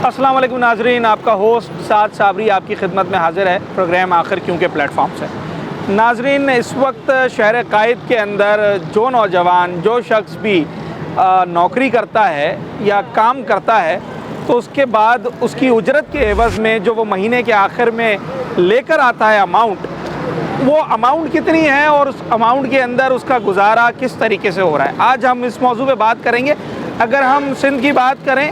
अस्सलाम वालेकुम नाजरीन, आपका होस्ट साद साबरी आपकी खिदमत में हाजिर है प्रोग्राम आखिर क्यों के प्लेटफॉर्म से। नाजरीन, इस वक्त शहर कायद के अंदर जो नौजवान जो शख्स भी नौकरी करता है या काम करता है तो उसके बाद उसकी उजरत के एवज़ में जो वो महीने के आखिर में लेकर आता है अमाउंट, वो अमाउंट कितनी है और उस अमाउंट के अंदर उसका गुजारा किस तरीके से हो रहा है। आज हम इस मौजू पे बात करेंगे। अगर हम सिंध की बात करें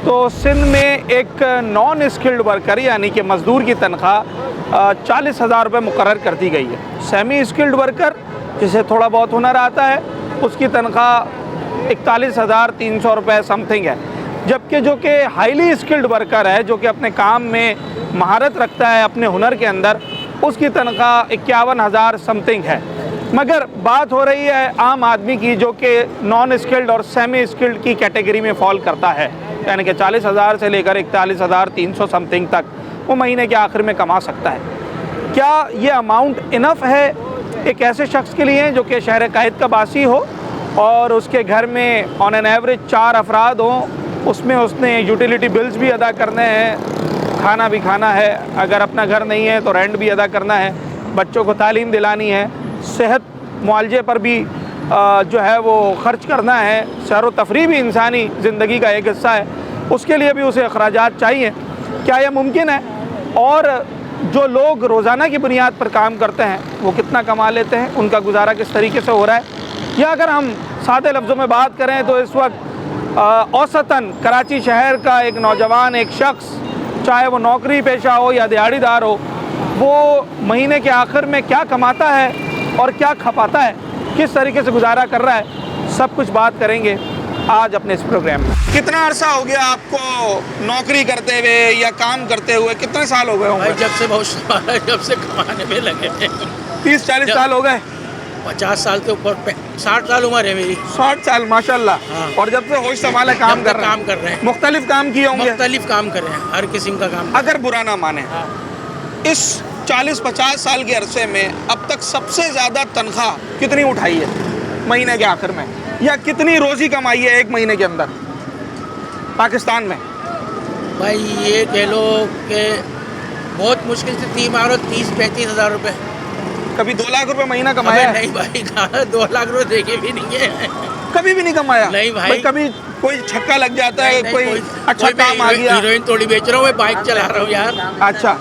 तो सिंध में एक नॉन स्किल्ड वर्कर यानी कि मज़दूर की तनख्वाह 40,000 रुपये मुकर्रर कर दी गई है। सेमी स्किल्ड वर्कर जिसे थोड़ा बहुत हुनर आता है उसकी तनख्वाह 41,300 रुपये समथिंग है, जबकि जो कि हाईली स्किल्ड वर्कर है जो कि अपने काम में महारत रखता है अपने हुनर के अंदर, उसकी तनख्वाह 51,000 समथिंग है। मगर बात हो रही है आम आदमी की जो कि नॉन स्किल्ड और सेमी स्किल्ड की कैटेगरी में फॉल करता है, यानी कि 40,000 से लेकर 41,300 समथिंग तक वो महीने के आखिर में कमा सकता है। क्या ये अमाउंट इनफ है एक ऐसे शख्स के लिए जो कि शहर कायद का बासी हो और उसके घर में ऑन एन एवरेज 4 अफराद हों, उसमें उसने यूटिलिटी बिल्स भी अदा करने हैं, खाना भी खाना है, अगर अपना घर नहीं है तो रेंट भी अदा करना है, बच्चों को तालीम दिलानी है, सेहत मुआलजे पर भी जो है वो ख़र्च करना है, सैर व तफरीह भी इंसानी ज़िंदगी का एक हिस्सा है, उसके लिए भी उसे अखराजात चाहिए। क्या यह मुमकिन है? और जो लोग रोज़ाना की बुनियाद पर काम करते हैं वो कितना कमा लेते हैं, उनका गुजारा किस तरीके से हो रहा है? या अगर हम सादे लफ्ज़ों में बात करें तो इस वक्त औसतन कराची शहर का एक नौजवान, एक शख्स, चाहे वो नौकरी पेशा हो या दिहाड़ीदार हो, वो महीने के आखिर में क्या कमाता है और क्या खपाता है, किस तरीके से गुजारा कर रहा है, सब कुछ बात करेंगे आज अपने इस प्रोग्राम में। कितना अरसा हो गया आपको नौकरी करते हुए या काम करते हुए? कितने साल हो गए होंगे? जब से कमाने में लगे थे 30-40 साल हो गए। 50 साल के ऊपर 60 साल उम्र है मेरी। 60 साल माशाल्लाह। हाँ। और जब से होश संभाले काम कर रहे हैं। मुख्तलिफ काम किए होंगे। मुख्तलिफ काम कर रहे हैं, हर किस्म का काम। अगर बुरा ना माने, हाँ। इस 40-50 साल के अरसे में अब तक सबसे ज़्यादा तनख्वाह कितनी उठाई है महीने के आखिर में, या कितनी रोज़ी कमाई है एक महीने के अंदर पाकिस्तान में? भाई ये कह लो कि बहुत मुश्किल से 30-35 हज़ार रुपये। कभी 2 लाख रुपए महीना कमाया? नहीं भाई, कहाँ 2 लाख रुपये देखे भी नहीं है। कभी भी नहीं कमाया? नहीं भाई। कभी कोई छक्का लग जाता है, कोई अच्छा काम आ गया? हीरोइन थोड़ी बेच रहा हूँ, मैं बाइक चला रहा हूँ यार। अच्छा,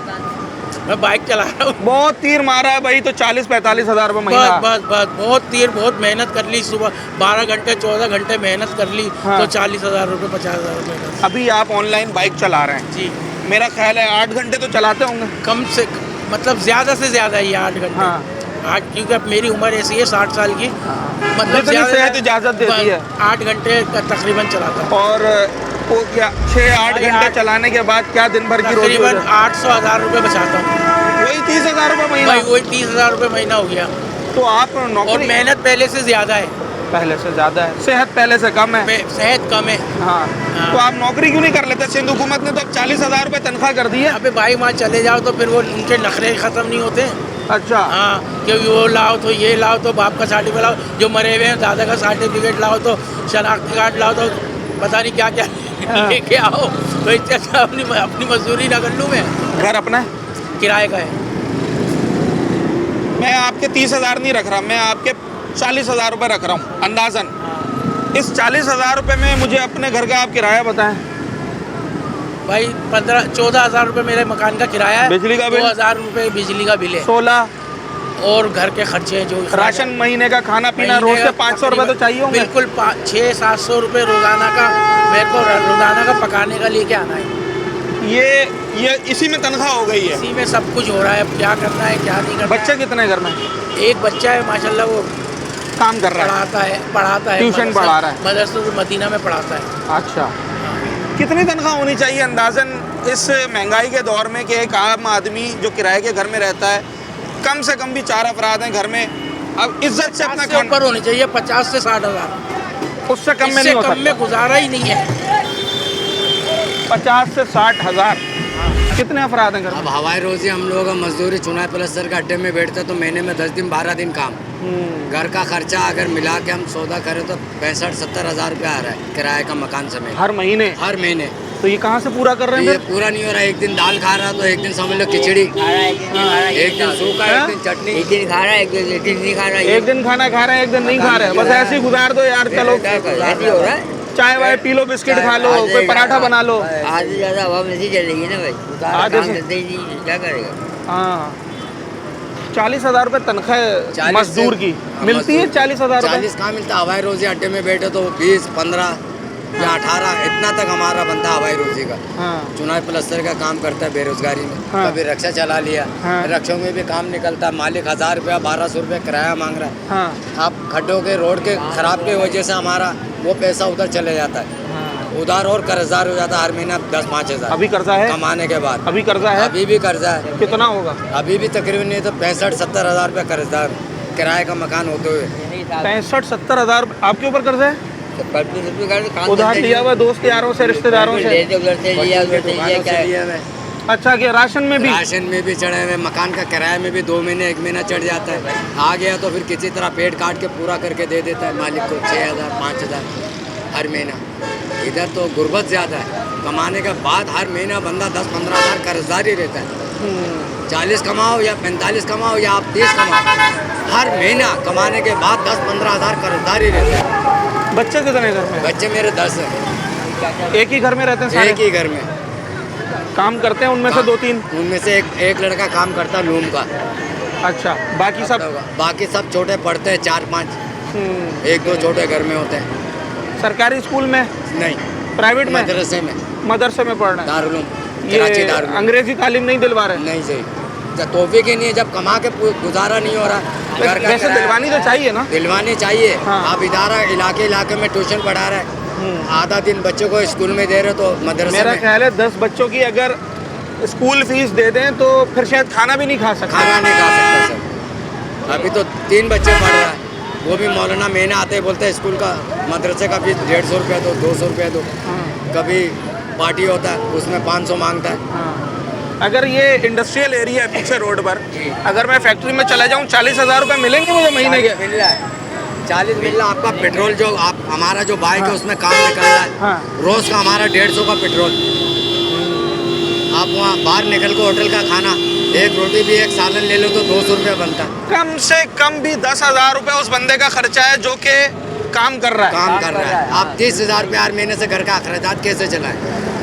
मैं बाइक चला रहा हूँ। बहुत तीर मारा है भाई, तो 40-45 हज़ार रुपये महीना। बस बहुत मेहनत कर ली, सुबह 12 घंटे 14 घंटे मेहनत कर ली। हाँ। तो 40,000 रुपये 50,000 रुपये। अभी आप ऑनलाइन बाइक चला रहे हैं जी, मेरा ख्याल है 8 घंटे तो चलाते होंगे कम से मतलब ज़्यादा से ज़्यादा ही 8 घंटे। हाँ। आज क्योंकि अब मेरी उम्र ऐसी है 60 साल की। हाँ। मतलब सेहत इजाज़त देती है 8 घंटे का तकरीबन चलाता हूँ। और वो क्या 6-8 घंटे चलाने के बाद क्या दिन भर की रोज़ी? तकरीबन 800,000 रुपये बचाता हूँ। वही 30,000 रुपये महीना? वही 30,000 रुपये महीना हो गया। तो आप नौकरी, और मेहनत पहले से ज़्यादा है। पहले से ज़्यादा है, सेहत पहले से कम है। सेहत कम है। हाँ। तो आप नौकरी क्यों नहीं कर लेते? सिंध हुकूमत ने तो अब 40,000 रुपये तनख्वाह कर दी है। अबे भाई वहाँ चले जाओ तो फिर वो उनके नखरे ख़त्म नहीं होते। अच्छा। हाँ, कि वो लाओ तो ये लाओ तो बाप का सर्टिफिकेट लाओ, जो मरे हुए हैं दादा का सर्टिफिकेट लाओ, तो शनाख्ती कार्ड लाओ, तो पता नहीं क्या क्या लेके आओ। तो इससे अच्छा अपनी मजदूरी ना कर लूँ मैं। घर अपना किराए का है। मैं आपके 30,000 नहीं रख रहा, मैं आपके 40,000 रुपये रख रहा हूँ अंदाज़न। इस 40,000 रुपये में मुझे अपने घर का आप किराया बताएं। भाई 14,000 रुपये मेरे मकान का किराया है। बिजली का बिल 2,000 रुपये बिजली का बिल है। 16 और घर के खर्चे जो राशन महीने का, खाना पीना, रोज से 500 रुपये तो चाहिए होंगे। बिल्कुल 600-700 रुपये रोज़ाना का मेरे को रोज़ाना का पकाने का लेके आना है। ये इसी में तनख्वाह हो गई है? इसी में सब कुछ हो रहा है। अब क्या करना है क्या नहीं करना। बच्चे कितने घर में? एक बच्चा है माशाल्लाह, वो काम कर रहा है, पढ़ाता है, ट्यूशन पढ़ा रहा है, मदरसा मदीना में पढ़ाता है। अच्छा। कितनी तनख्वाह होनी चाहिए अंदाज़न इस महंगाई के दौर में कि एक आम आदमी जो किराए के घर में रहता है, कम से कम भी 4 अफराद हैं घर में, अब इज्जत से अपना ऊपर होनी चाहिए 50 से 60 हज़ार। उससे कम में नहीं हो सकता? कम में गुजारा ही नहीं है। 50 से 60 हज़ार। कितने अफराद हैं घर में? अब हवाई रोजी हम लोग मजदूरी चुनाव प्लस्तर का अड्डे में बैठते तो महीने में 10 दिन 12 दिन काम। घर का खर्चा अगर मिला के हम सौदा करें तो 65-70 हज़ार रुपया आ रहा है किराए का मकान समेत हर महीने। तो ये कहाँ से पूरा कर रहे ये हैं पूरा नहीं हो रहा, एक दिन दाल खा रहा तो एक दिन समझ लो खिचड़ी, एक दिन सूखा, एक दिन चटनी, एक दिन खा रहा है, एक दिन नहीं खा रहा फिर? एक दिन खाना खा रहे हैं, एक दिन नहीं खा रहे हैं, बस ऐसे ही गुजार दो यार। चलो ऐसे हो रहा है। चाय वाय पी लो, बिस्किट खा लो, कोई पराठा बना लो। आज ज्यादा हवा नहीं चलेगी ना भाई, आधे काम से- करते ही नहीं, क्या करेगा। हाँ 40,000 रुपये तनख्वाह 40 मजदूर की हाँ, मिलती है। मजदूर। 40,000 रुपये 40 कहाँ मिलता, हवाई रोजी अड्डे में बैठे तो 20, 15 या 18 इतना तक हमारा बनता है हवाई रोजी का। हाँ चुनाव प्लस्तर का काम करता है बेरोजगारी में, हाँ। कभी रक्षा चला लिया, हाँ। रक्षों में भी काम निकलता है, मालिक 1000 रुपया 1200 रुपया किराया मांग रहा है। हाँ आप खड्डों के रोड के खराब की वजह से हमारा वो पैसा उधर चले जाता है, हाँ। उधार और कर्जदार हो जाता है हर महीना 10-5 हज़ार अभी कर्जा है? कमाने के बाद। अभी कर्जा है? अभी भी कर्जा है, कितना होगा? अभी भी तकरीबन नहीं तो 65-70 हज़ार रुपया कर्जदार, किराए का मकान होते हुए। 65-70 हज़ार आपके ऊपर कर्जा है? उधार लिया हुआ दोस्त यारों से, रिश्तेदारों से? दुकान से लिया हुआ है। अच्छा, कि राशन में भी? राशन में भी चढ़े हुए, मकान का किराए में भी 2 महीने 1 महीना चढ़ जाता है। आ गया तो फिर किसी तरह पेट काट के पूरा करके दे देता है मालिक को 6,000 5,000 हर महीना। इधर तो गुर्बत ज़्यादा है, कमाने के बाद हर महीना बंदा 10-15 हज़ार कर्जदार ही रहता है। 40 कमाओ या 45 कमाओ या आप 30 कमाओ, हर महीना कमाने के बाद 10-15 हज़ार कर्जदार ही रहता है। बच्चे कितने घर में? बच्चे मेरे 10 हैं, एक ही घर में रहते हैं सारे? एक ही घर में। काम करते हैं उनमें से 2-3? उनमें से एक लड़का काम करता है लूम का। अच्छा, बाकी सब? बाकी सब छोटे पढ़ते हैं, 4-5, 1-2 छोटे घर में होते हैं। सरकारी स्कूल में? नहीं, प्राइवेट में? मदरसे में, मदरसे में पढ़ रहे हैं? दारुल कराची ये दारुल अंग्रेजी तालीम नहीं दिलवा रहे? नहीं सही, जब तौफीक ही नहीं है, जब कमा के गुजारा नहीं हो रहा, घर का वैसे किराया- दिलवानी तो चाहिए ना? दिलवानी चाहिए। हाँ। आप इदारा इलाके में ट्यूशन पढ़ा रहे हैं, आधा दिन बच्चों को स्कूल में दे रहे हो तो मदरसे मेरा में ख्याल है 10 बच्चों की अगर स्कूल फीस दे दें तो फिर शायद खाना भी नहीं खा सकते। खाना नहीं खा सकता सर। अभी तो 3 बच्चे पढ़ रहा है, वो भी मौलाना महीना आते बोलते हैं स्कूल का मदरसे का फीस 150 रुपया दो, 200 रुपया दो। कभी पार्टी होता है उसमें 500 मांगता है। हाँ। अगर ये इंडस्ट्रियल एरिया है पीछे रोड पर, अगर मैं फैक्ट्री में चला जाऊँ 40,000 रुपये मिलेंगे मुझे महीने के? मिल रहा है 40 मिल रहा है। आपका पेट्रोल जो आप हमारा जो बाइक है उसमें काम निकल रहा है, हाँ। रोज का हमारा 150 का पेट्रोल। आप वहाँ बाहर निकल के होटल का खाना, एक रोटी भी एक सालन ले लो तो 200 रुपया बनता है। कम से कम भी 10,000 रुपये उस बंदे का खर्चा है जो कि काम कर रहा है। काम कर रहा है। आप 30,000 रुपये हर महीने से घर का अखराजात कैसे चलाएं?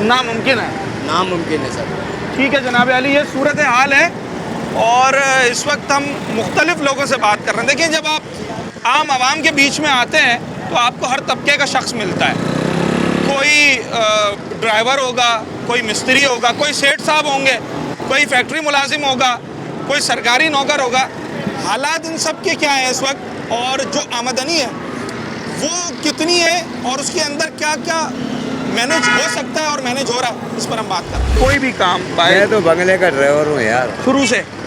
नामुमकिन है। नामुमकिन है सर। ठीक है जनाब अली, ये सूरत हाल है और इस वक्त हम मुख्तलिफ लोगों से बात कर रहे हैं। देखिए, जब आप आम आवाम के बीच में आते हैं तो आपको हर तबके का शख्स मिलता है। कोई ड्राइवर होगा, कोई मिस्त्री होगा, कोई सेठ साहब होंगे, कोई फैक्ट्री मुलाजिम होगा, कोई सरकारी नौकर होगा। हालात इन सब के क्या है इस वक्त, और जो आमदनी है वो कितनी है और उसके अंदर क्या क्या मैनेज हो सकता है और मैनेज हो रहा है, इस पर हम बात करें। कोई भी काम मैं तो बंगले का ड्राइवर हूँ यार,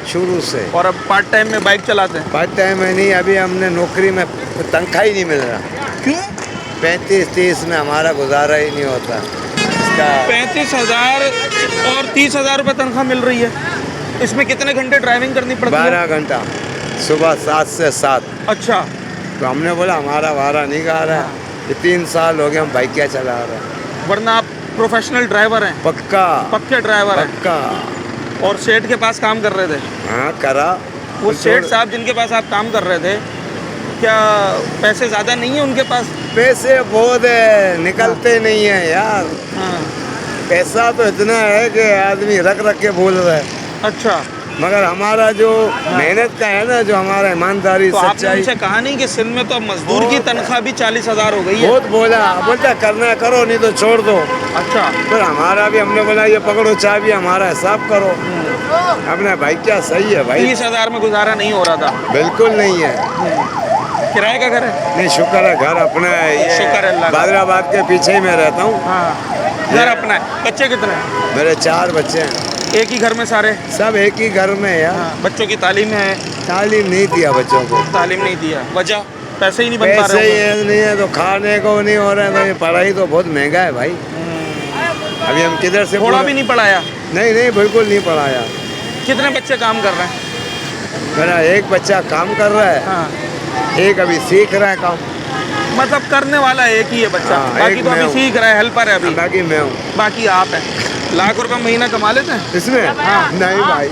शुरू से और अब पार्ट टाइम में बाइक चलाते हैं? पार्ट टाइम में नहीं, अभी हमने नौकरी में तनख्वाह ही नहीं मिल रहा। क्यों? 35-30 में हमारा गुजारा ही नहीं होता। इसका 35,000 और 30,000 रुपये तनख्वाह मिल रही है, इसमें कितने घंटे ड्राइविंग करनी पड़ती है? 12 घंटा, सुबह 7 से 7। अच्छा, तो हमने बोला हमारा वारा नहीं गा रहा है, ये 3 साल हो गए हम बाइक क्या चला रहे हैं। वरना आप प्रोफेशनल ड्राइवर हैं? पक्का पक्के ड्राइवर हैं। पक्का। और सेठ के पास काम कर रहे थे? हाँ करा। वो सेठ साहब जिनके पास आप काम कर रहे थे, क्या पैसे ज़्यादा नहीं है उनके पास? पैसे बहुत है, निकलते नहीं है यार। हाँ। पैसा तो इतना है कि आदमी रख के भूल रहा है। अच्छा, मगर हमारा जो मेहनत का है ना, जो हमारा ईमानदारी तो आपने सच्चाई, उनसे कहा नहीं कि सिंध में तो अब मजदूर की तनख्वाह भी 40,000 हो गई है? बहुत बोलता करना है करो, नहीं तो छोड़ दो। अच्छा, फिर हमारा भी हमने बोला ये पकड़ो चाबी, हमारा हिसाब करो। अपने भाई क्या सही है भाई, 30,000 में गुजारा नहीं हो रहा था? बिल्कुल नहीं है। किराए का घर है? नहीं, शुक्र है घर अपना है। शुक्र है अल्लाह का। बादराबाद के पीछे ही मैं रहता हूँ। हाँ, घर अपना है। बच्चे कितने हैं? मेरे 4 बच्चे हैं। एक ही घर में सारे? सब एक ही घर में यार। हाँ। बच्चों की तालीम है? तालीम नहीं दिया बच्चों को। तालीम नहीं दिया, वजह? पैसे ही नहीं बन पा पैसे रहे होंगे। ही नहीं है तो खाने को नहीं हो रहा है, तो ये पढ़ाई तो बहुत महंगा है भाई। अभी हम किधर से थोड़ा भी नहीं पढ़ाया? नहीं बिल्कुल नहीं पढ़ाया। कितने बच्चे काम कर रहे हैं? मेरा एक बच्चा काम कर रहा है, हाँ। एक अभी सीख रहा है काम। मतलब करने वाला एक ही है बच्चा, हाँ, बाकी एक तो मैं अभी हूँ। सीख रहा है, हेल्पर है अभी, बाकी मैं हूँ बाकी आप हैं। लाख रुपए महीना कमा लेते हैं? इसमें। हाँ। नहीं भाई,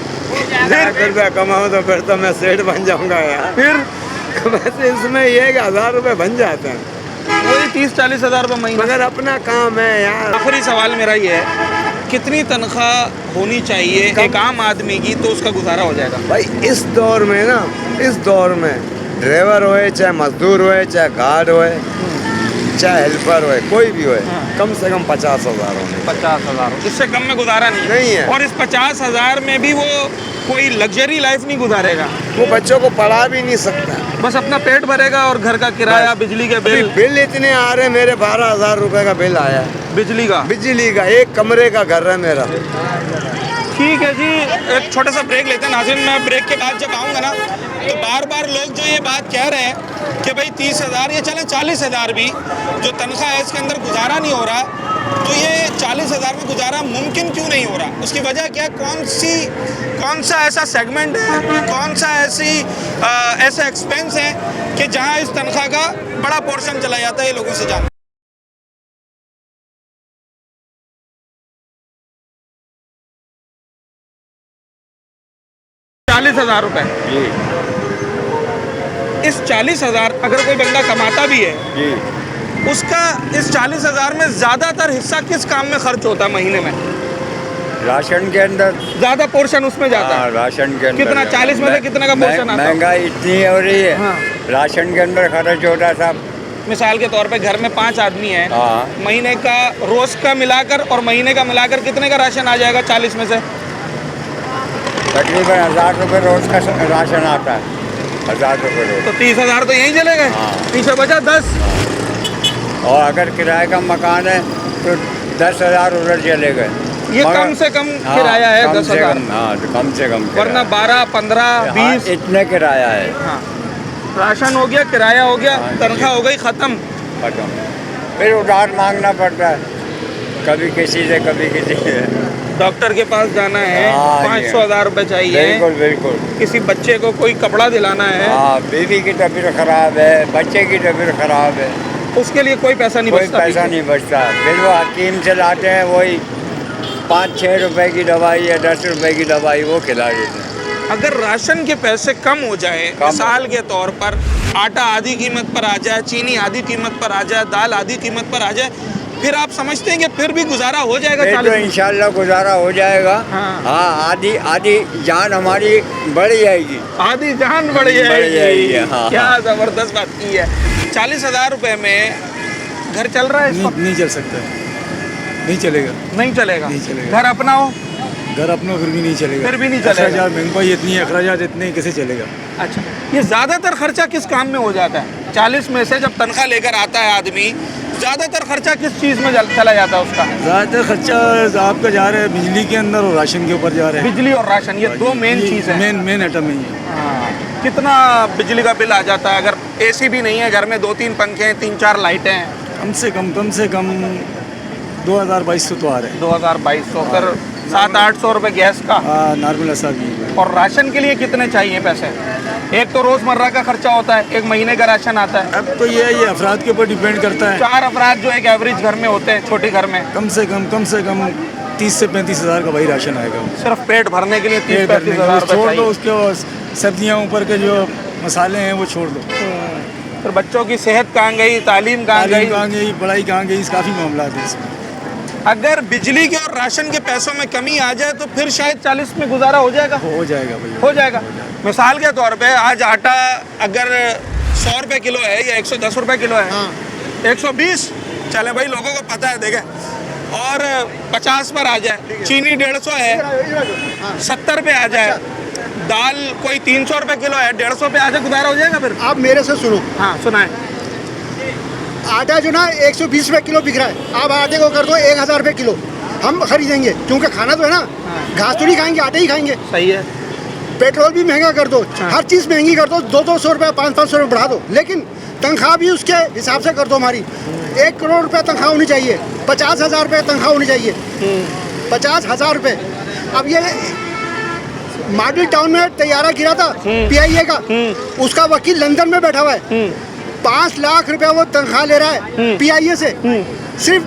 लाख रुपया कमाऊँ तो फिर तो मैं सेठ बन जाऊंगा यार। फिर वैसे इसमें ये कि 1000 रुपये बन जाते हैं, वही 30-40 हज़ार रुपये महीना। मगर अपना काम है यार। आखिरी सवाल मेरा ये है, कितनी तनख्वाह होनी चाहिए एक आम आदमी की तो उसका गुजारा हो जाएगा? भाई इस दौर में ना, इस दौर में ड्राइवर होए, चाहे मजदूर होए, चाहे गार्ड होए, चाहे हेल्पर होए, कोई भी होए, हाँ। कम से कम 50,000 होने। 50,000, इससे कम में गुजारा नहीं नहीं है। और इस 50,000 में भी वो कोई लग्जरी लाइफ नहीं गुजारेगा, वो बच्चों को पढ़ा भी नहीं सकता। बस अपना पेट भरेगा और घर का किराया, बिजली के अभी बिल। बिल इतने आ रहे, मेरे 12,000 रुपए का बिल आया है बिजली का? बिजली का। एक कमरे का घर है मेरा। ठीक है जी, एक छोटा सा ब्रेक लेते हैं नाज़रीन। मैं ब्रेक के बाद जब आऊँगा ना तो बार बार लोग जो ये बात कह रहे हैं कि भाई 30,000 या चले 40,000 भी जो तनख्वाह है इसके अंदर गुजारा नहीं हो रहा, तो ये 40,000 में गुजारा मुमकिन क्यों नहीं हो रहा? उसकी वजह क्या, कौन सा ऐसा सेगमेंट है, कौन सा ऐसा एक्सपेंस है कि जहाँ इस तनख्वाह का बड़ा पोर्शन चला जाता है? ये लोगों से जान। 40,000 रुपए जी इस 40,000 अगर कोई बंदा कमाता भी है, जी। उसका इस 40,000 में ज्यादातर हिस्सा किस काम में खर्च होता है महीने में? राशन के अंदर। ज्यादा पोर्शन उसमें जाता है? राशन के अंदर। कितना? 40 में से कितना का पोर्शन आता है? महंगाई इतनी हो रही है, हाँ। राशन के अंदर खर्च होता है साहब। मिसाल के तौर पे घर में 5 आदमी हैं, हाँ। महीने का रोज का मिलाकर और महीने का मिलाकर कितने का राशन आ जाएगा 40 में से? तकरीबन 1000 रुपये रोज का राशन आता है, 1000 रुपये रोज। तो 30,000 तो यहीं चले गए, हाँ। पीछे बचा 10। और अगर किराए का मकान है तो 10,000 उधर चले गए। ये कम से कम किराया है 10,000, हाँ, तो कम से कम किराया। वरना 12, 15, 20 इतने किराया है। हाँ, राशन हो गया, किराया हो गया, हाँ। तनख्वाह हो गई, खत्म। खत्म। फिर उधार मांगना पड़ता है, कभी किसी से कभी किसी से। डॉक्टर के पास जाना है, हाँ, 500,000 रुपए चाहिए। बिल्कुल बिल्कुल। किसी बच्चे को कोई कपड़ा दिलाना है, हाँ, बीवी की तबीयत खराब है, बच्चे की तबीयत खराब है, उसके लिए कोई पैसा नहीं कोई बचता। पैसा नहीं बचता। फिर वो हकीम से लाते हैं, वही 5-6 रुपए की दवाई या 10 रुपए की दवाई वो खिला देते हैं। अगर राशन के पैसे कम हो जाए, कम मिसाल के तौर पर आटा आधी कीमत पर आ जाए, चीनी आधी कीमत पर आ जाए, दाल आधी कीमत पर आ जाए, फिर आप समझते हैं कि फिर भी गुजारा हो जाएगा? फिर तो 40 इंशाल्लाह गुजारा हो जाएगा। हाँ। हाँ, आधी आधी जान हमारी बढ़ जाएगी। आधी जान बढ़ बढ़ जाएगी। जाएगी, हाँ, क्या हाँ। जबरदस्त बात की है। 40,000 रुपए में घर चल रहा है इस वक्त? नहीं चल सकता, नहीं चलेगा। नहीं चलेगा। नहीं चलेगा। घर अपना हो घर अपना फिर भी नहीं चलेगा। फिर भी नहीं चलेगा। अखराजात महंगाई इतनी है, अखराजात इतने कैसे चलेगा? अच्छा, ये ज्यादातर खर्चा किस काम में हो जाता है? 40 में से जब तनख्वाह लेकर आता है आदमी, ज्यादातर खर्चा किस चीज में चला जाता है उसका? ज़्यादातर खर्चा आपका जा रहा है बिजली के अंदर और राशन के ऊपर जा रहा है। बिजली और राशन, ये दो मेन चीज है। मेन आइटम है ये। हाँ। कितना बिजली का बिल आ जाता है? अगर एसी भी नहीं है घर में, 2-3 पंखे हैं, 3-4 लाइटें हैं, कम से कम 2,200 तो आ रहे हैं। 2,200, फिर 700-800 रुपये गैस का। नॉर्मल ऐसा भी है। और राशन के लिए कितने चाहिए पैसे? एक तो रोजमर्रा का खर्चा होता है, एक महीने का राशन आता है। अब तो ये अफराद के ऊपर डिपेंड करता है। 4 अफराद जो एक एवरेज घर में होते हैं, छोटे घर में, कम से कम 30 से 35 हज़ार का वही राशन आएगा। सिर्फ पेट भरने के लिए पेट 30-35 भरने का हज़ार वो रुपये छोड़ दो, चाहिए। उसके सब्जियाँ ऊपर के जो मसाले हैं वो छोड़ दो। फिर बच्चों की सेहत कहाँ गई, तालीम कहाँ तालीम गई? कहाँ गई, पढ़ाई कहाँ गई, काफ़ी मामला है इसमें। अगर बिजली के और राशन के पैसों में कमी आ जाए तो फिर शायद 40 में गुजारा हो जाएगा। हो जाएगा भैया, हो जाएगा। मिसाल के तौर पे आज आटा अगर 100 रुपये किलो है या 110 रुपये किलो है, 120 चले भाई, लोगों को पता है, देखें, और 50 पर आ जाए, चीनी 150 है, 70 पे आ जाए, दाल कोई 300 रुपये किलो है, 150 पे आ जाए, गुजारा हो जाएगा फिर? आप मेरे से सुनो, हाँ, सुनाए। आटा जो ना 120 रुपये किलो बिक रहा है, आप आटे को कर दो 1,000 रुपये किलो, हम खरीदेंगे, क्योंकि खाना तो है ना, घास तो नहीं खाएंगे, आटे ही खाएंगे। सही है। पेट्रोल भी महंगा कर दो, हर चीज़ महंगी कर दो, 200-200 रुपये 500-500 रुपये बढ़ा दो, लेकिन तनख्वाह भी उसके हिसाब से कर दो। हमारी 1 करोड़ रुपये तनख्वाह होनी चाहिए, 50,000 रुपये तनख्वाह होनी चाहिए, 50,000 रुपये। अब ये मॉडल टाउन में तैयारा गिरा था PIA का, उसका वकील लंदन में बैठा हुआ है, 5 लाख रुपए वो तनख्वाह ले रहा है PIA से। सिर्फ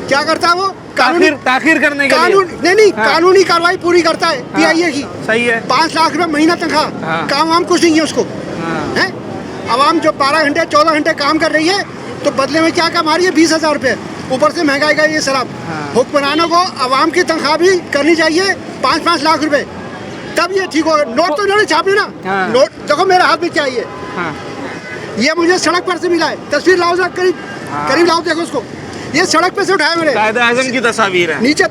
क्या करता है वो ताखीर करने के कानून लिए। नहीं हाँ। कानूनी कार्रवाई पूरी करता है PIA की। सही है। 5 लाख रुपए महीना तनख्वाह, हाँ। काम वाम कुछ नहीं है उसको है। आवाम जो 12 घंटे 14 घंटे काम कर रही है तो बदले में क्या कमा रही है? 20,000 रुपए। ऊपर से महंगाई का ये शराब। हुक्मरानों को आवाम की तनख्वाह भी करनी चाहिए 5-5 लाख रुपए, तब ये ठीक होगा। नोट तो इन्होंने छापे ना। हाँ। नोट देखो मेरे हाथ में क्या है हाँ। ये मुझे सड़क पर से मिला है। तस्वीर लाओ जरा, करीब लाओ, देखो उसको। ये सड़क पे से उठाया मैंने। कायदे आज़म की तस्वीर है। नीचे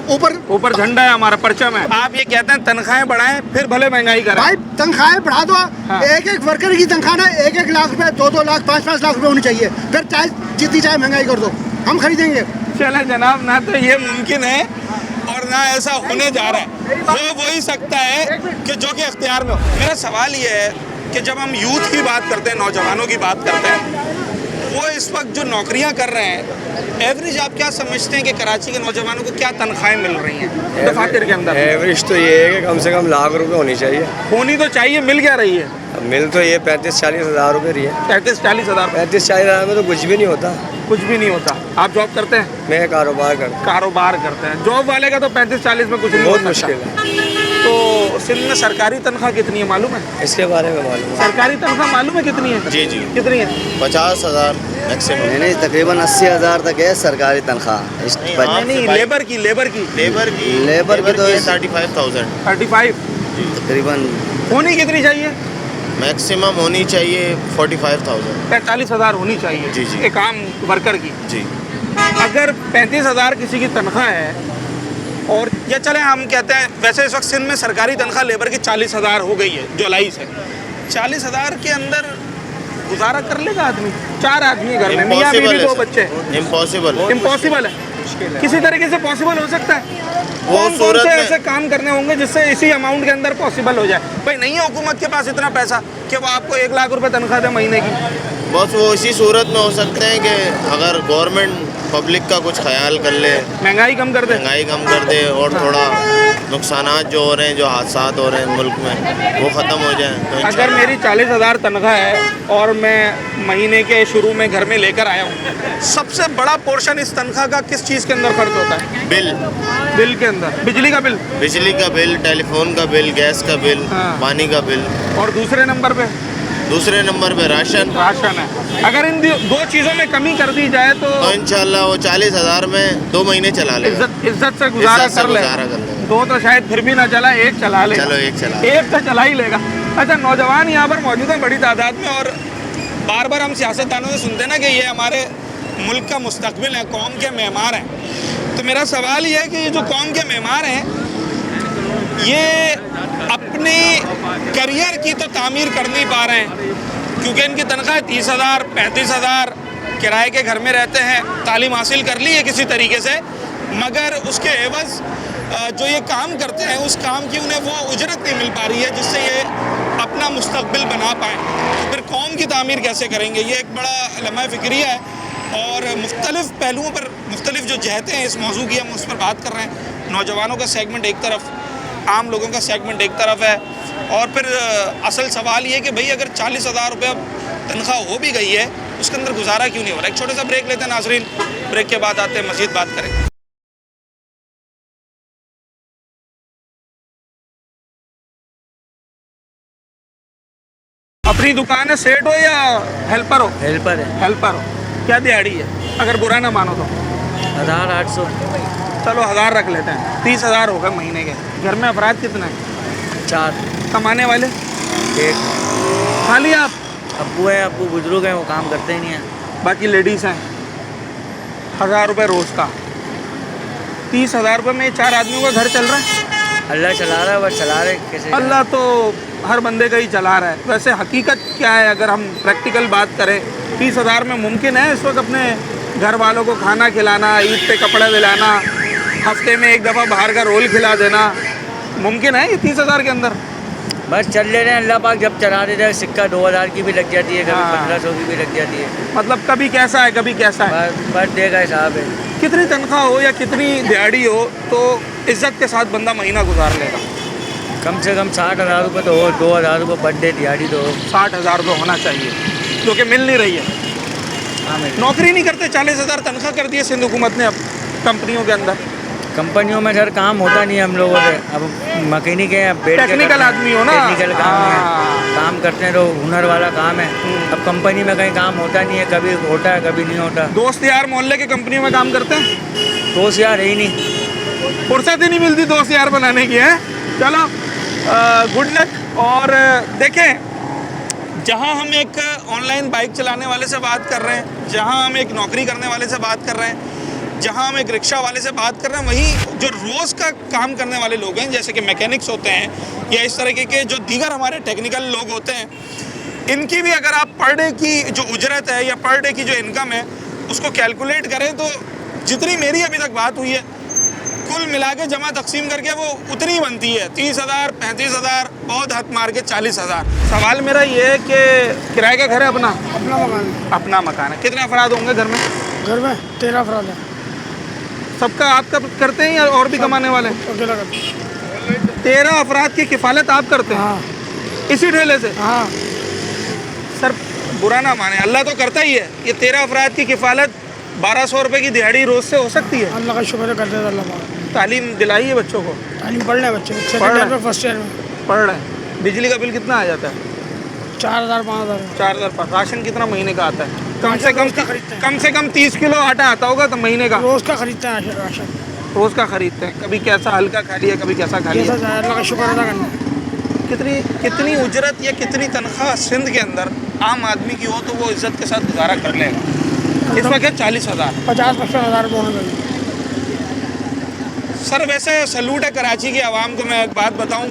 ऊपर झंडा है हमारा, परचम है। आप ये कहते हैं तनख्वाहें बढ़ाएं फिर भले महंगाई करें। भाई तनख्वाहें बढ़ा दो। हाँ। एक वर्कर की तनख्वाह ना 1-1 लाख रुपए, 2-2 लाख, 5-5 लाख रुपए होनी चाहिए। फिर चाहे जितनी चाहे महंगाई कर दो, हम खरीदेंगे। चले जनाब, ना तो ये मुमकिन है और ना ऐसा होने जा रहा है। हो वही सकता है कि जो कि अख्तियार में हो। मेरा सवाल ये है कि जब हम यूथ की बात करते हैं, नौजवानों की बात करते हैं, वो इस वक्त जो नौकरियां कर रहे हैं, एवरेज आप क्या समझते हैं कि कराची के नौजवानों को क्या तनख्वाहें मिल रही हैं दफातर के अंदर? एवरेज तो ये है कि कम से कम लाख रुपए होनी चाहिए। होनी तो चाहिए, मिल क्या रही है? अब मिल तो ये 35-40 हज़ार रुपये रही है। 35-40 हज़ार। 35-40 हज़ार में तो कुछ भी नहीं होता। कुछ भी नहीं होता। आप जॉब करते हैं? मैं कारोबार करता हूँ। कारोबार करते हैं। जॉब वाले का तो 35-40 में कुछ नहीं बहुत हो सकता। मुश्किल है। तो सिंध में सरकारी तनख्वाह कितनी है मालूम है? इसके बारे में मालूम है। सरकारी तनख्वाह मालूम है कितनी है? जी जी कितनी है? 50,000 मैक्सिमम। नहीं, तकरीबन 80,000 तक है सरकारी तनख्वाह। नहीं, लेबर की लेबर की तो 35,000 35। तकरीबन होनी कितनी चाहिए? मैक्सिमम होनी चाहिए 45,000। 45,000 होनी चाहिए। जी, जी। एक आम वर्कर की। जी। अगर 35,000 किसी की तनख्वाह है और या चले हम कहते हैं वैसे इस वक्त सिंध में सरकारी तनख्वाह लेबर की 40,000 हो गई है जुलाई से। 40,000 के अंदर गुजारा कर लेगा आदमी? 4 आदमी घर में, मियां बीवी 2 बच्चे। इम्पॉसिबल है। किसी तरीके से पॉसिबल हो सकता है? कौन से ऐसे काम करने होंगे जिससे इसी अमाउंट के अंदर पॉसिबल हो जाए? भाई नहीं है हुकूमत के पास इतना पैसा कि वो आपको 1 लाख रुपए तनख्वाह दे महीने की। बस वो इसी सूरत में हो सकते हैं कि अगर गवर्नमेंट पब्लिक का कुछ ख्याल कर ले, महंगाई कम कर दे और थोड़ा नुकसानात जो हो रहे हैं, जो हादसात हो रहे हैं मुल्क में, वो ख़त्म हो जाए तो अगर मेरी 40,000 तनख्वाह है और मैं महीने के शुरू में घर में लेकर आया हूँ, सबसे बड़ा पोर्शन इस तनख्वाह का किस चीज़ के अंदर खर्च होता है? बिल के अंदर। बिजली का बिल, टेलीफोन का बिल, गैस का बिल, पानी का बिल। और दूसरे नंबर पे राशन है। अगर इन 2 चीज़ों में कमी कर दी जाए तो इंशाल्लाह वो 40,000 में 2 महीने चला लेगा। इज्जत से गुजारा कर ले। 2 तो शायद फिर भी ना चला, 1 चला ले। चलो 1 चला। 1 तो चला ही लेगा। अच्छा, नौजवान यहाँ पर मौजूद हैं बड़ी तादाद में और बार बार हम सियासतदानों से सुनते हैं ना कि ये हमारे मुल्क का मुस्तकबिल है, कौम के मेहमान हैं। तो मेरा सवाल ये है कि ये जो कौम के मेहमान हैं, ये अपने करियर की तो तामीर कर नहीं पा रहे हैं क्योंकि इनकी तनख्वाह 30,000 35,000, किराए के घर में रहते हैं, तालीम हासिल कर ली है किसी तरीके से, मगर उसके एवज़ जो ये काम करते हैं उस काम की उन्हें वो उजरत नहीं मिल पा रही है जिससे ये अपना मुस्तकबिल बना पाएँ। तो फिर कौम की तामीर कैसे करेंगे? ये एक बड़ा लम्हा फ़िक्रिया है और मुख्तलिफ़ पहलुओं पर मुख्तलिफ़ जो जहतें हैं इस मौजू की, हम उस पर बात कर रहे हैं। नौजवानों का सेगमेंट एक तरफ, आम लोगों का सेगमेंट एक तरफ है और फिर असल सवाल ये कि भाई अगर 40,000 रुपये तनख्वाह हो भी गई है उसके अंदर गुजारा क्यों नहीं हो रहा? एक छोटा सा ब्रेक लेते हैं नाजरीन, ब्रेक के बाद आते हैं, मज़ीद बात करेंगे। अपनी दुकान है, सेठ हो या हेल्पर हो? हेल्पर हो। क्या दिहाड़ी है अगर बुरा ना मानो तो? 1,800। चलो 1,000 रख लेते हैं। 30,000 हो गए महीने के। घर में अफराद कितने हैं? 4। कमाने वाले? 1। खाली आप? अब्बू है, अब्बू बुजुर्ग हैं, वो काम करते ही नहीं हैं। बाकी लेडीज़ हैं। 1,000 रुपये रोज़ का। 30,000 रुपये में 4 आदमियों का घर चल रहा है? अल्लाह चला रहा है, बस चला रहे कैसे? अल्लाह तो हर बंदे का ही चला रहा है। वैसे हकीकत क्या है अगर हम प्रैक्टिकल बात करें? 30,000 में मुमकिन है इस वक्त अपने घर वालों को खाना खिलाना, ईद पे कपड़े दिलाना, हफ्ते में 1 दफ़ा बाहर का रोल खिला देना? मुमकिन है ये 30,000 के अंदर? बस चल ले रहे हैं। अल्लाह पाक जब चला देता है, सिक्का 2,000 की भी लग जाती है, कभी 1,500 की भी लग जाती है। मतलब कभी कैसा है कभी कैसा है। बस देगा हिसाब है। कितनी तनख्वाह हो या कितनी दिहाड़ी हो तो इज्जत के साथ बंदा महीना गुजार लेगा? कम से कम 60,000 रुपये तो हो, 2,000 रुपये पर डे दिहाड़ी तो हो। 60,000 रुपये होना चाहिए। जो कि मिल नहीं रही है। हाँ मिल नौकरी नहीं करते, 40,000 तनख्वाह कर दी है सिंध हुकूमत ने अब कंपनियों के अंदर। कंपनियों में सर काम होता नहीं है हम लोगों से। अब मकैनिक है, अब बैठ के टेक्निकल करते हैं। आदमी हो ना। टेक्निकल काम हाँ। है, काम करते हैं तो हुनर वाला काम है। अब कंपनी में कहीं काम होता नहीं है, कभी होता है कभी नहीं होता। दोस्त यार मोहल्ले के कंपनियों में काम करते हैं, दोस्त यार है ही नहीं। फुर्सत ही नहीं मिलती दोस्त यार बनाने की है। चलो गुड लक। और देखें, जहां हम एक ऑनलाइन बाइक चलाने वाले से बात कर रहे हैं, जहां हम एक नौकरी करने वाले से बात कर रहे हैं, जहां हम एक रिक्शा वाले से बात कर रहे हैं, वहीं जो रोज़ का काम करने वाले लोग हैं, जैसे कि मैकेनिक्स होते हैं या इस तरीके के जो दीगर हमारे टेक्निकल लोग होते हैं, इनकी भी अगर आप पर डे की जो उजरत है या पर डे की जो इनकम है उसको कैलकुलेट करें तो जितनी मेरी अभी तक बात हुई है, कुल मिला के जमा तकसीम करके वो उतनी बनती है, 30,000, 35,000, बहुत हद मार के 40,000। सवाल मेरा ये है कि किराए का घर है अपना? अपना मकान है। अपना मकान है। कितने अफराद होंगे घर में? घर में 13 अफराद है। सबका आपका करते हैं या और भी कमाने वाले? अकेला करते हैं। 13 अफराद की किफ़ालत आप करते हैं? हाँ इसी ठेले से? हाँ। सर बुरा ना माने, अल्लाह तो करता ही है। ये 13 अफराद की किफ़ालत 1200 रुपये की दिहाड़ी रोज़ से हो सकती है? अल्लाह का शुक्र है, करते हैं अल्लाह पाक। तालीम दिलाई है बच्चों को? तालीम पढ़ रहे हैं बच्चे, पढ़ सेकंड रहे ईयर हैं। में, फर्स्ट ईयर में। पढ़ रहे हैं। बिजली का बिल कितना आ जाता है? 4,000 5,000। 4,000। राशन कितना महीने का आता है? कम से कम 30 किलो आटा आता होगा तो महीने का? रोज़ का खरीदते हैं राशन। रोज़ का खरीदते हैं। कभी कैसा हल्का खा लिया, कभी कैसा खा लिया। जैसा चाहे, अल्लाह का शुक्र अदा करना है। कितनी उजरत या कितनी तनख्वाह सिंध के अंदर आम आदमी की हो तो वो इज्जत के साथ गुजारा कर लेगा? इस वक्त 40,000। 50-55,000 बोनस है। सर वैसे सलूट है कराची की आवाम को। मैं एक बात बताऊं,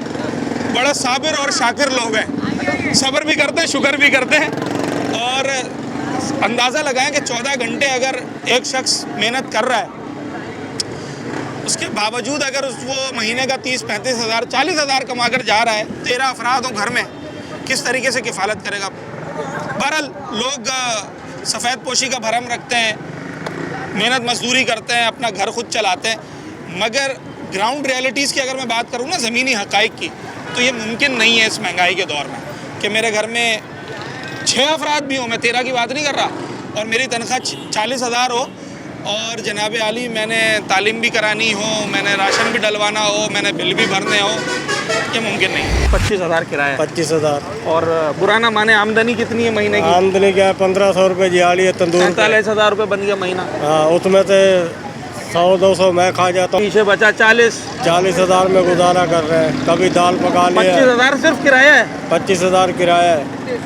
बड़ा साबिर और शाकिर लोग हैं, सब्र भी करते हैं, शुक्र भी करते हैं। और अंदाज़ा लगाएं कि 14 घंटे अगर एक शख्स मेहनत कर रहा है, उसके बावजूद अगर वो महीने का 30-35,000, 40,000 कमा कर जा रहा है, 13 अफराद हो घर में, किस तरीके से किफ़ालत करेगा? बहरहाल लोग सफ़ेद पोशी का भरम रखते हैं, मेहनत मजदूरी करते हैं, अपना घर खुद चलाते हैं, मगर ग्राउंड रियलिटीज़ की अगर मैं बात करूँ ना, ज़मीनी हक़ाइक़ की, तो ये मुमकिन नहीं है इस महंगाई के दौर में कि मेरे घर में 6 अफराद भी हो, मैं 13 की बात नहीं कर रहा, और मेरी तनख्वाह 40,000 हो और जनाब आली मैंने तालीम भी करानी हो, मैंने राशन भी डलवाना हो, मैंने बिल भी भरने हो, ये मुमकिन नहीं है। 25,000 किराया? 25,000। और बुरा ना माने, आमदनी कितनी है महीने की? आमदनी क्या है, 1500 रुपये दिहाड़ी है तंदूर। 45,000 रुपये बन गया महीना। हाँ, उसमें से 100-200 मैं खा जाता हूँ। पीछे बचा 40,000 में गुजारा कर रहे हैं। कभी दाल पका लिया। 25,000 सिर्फ किराया है? 25,000 किराया है।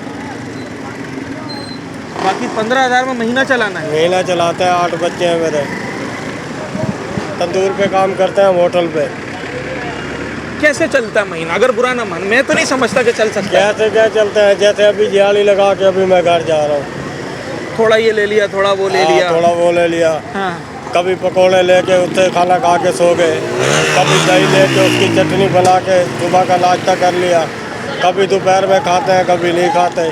बाकी 15,000 में महीना चलाना है? महीना चलाते हैं। 8 बच्चे हैं मेरे, तंदूर पे काम करते हैं, होटल पे। कैसे चलता है महीना? अगर बुरा ना मान, मैं तो नहीं समझता कि चल सकता है। कैसे क्या चलते हैं, जैसे अभी दिहाड़ी लगा के अभी मैं घर जा रहा हूँ। थोड़ा ये ले लिया, थोड़ा वो ले हाँ, लिया। थोड़ा वो ले लिया। हाँ। कभी पकौड़े लेके उससे खाना खा के सो गए, कभी दही लेके उसकी चटनी बना के सुबह का नाश्ता कर लिया, कभी दोपहर में खाते हैं, कभी नहीं खाते।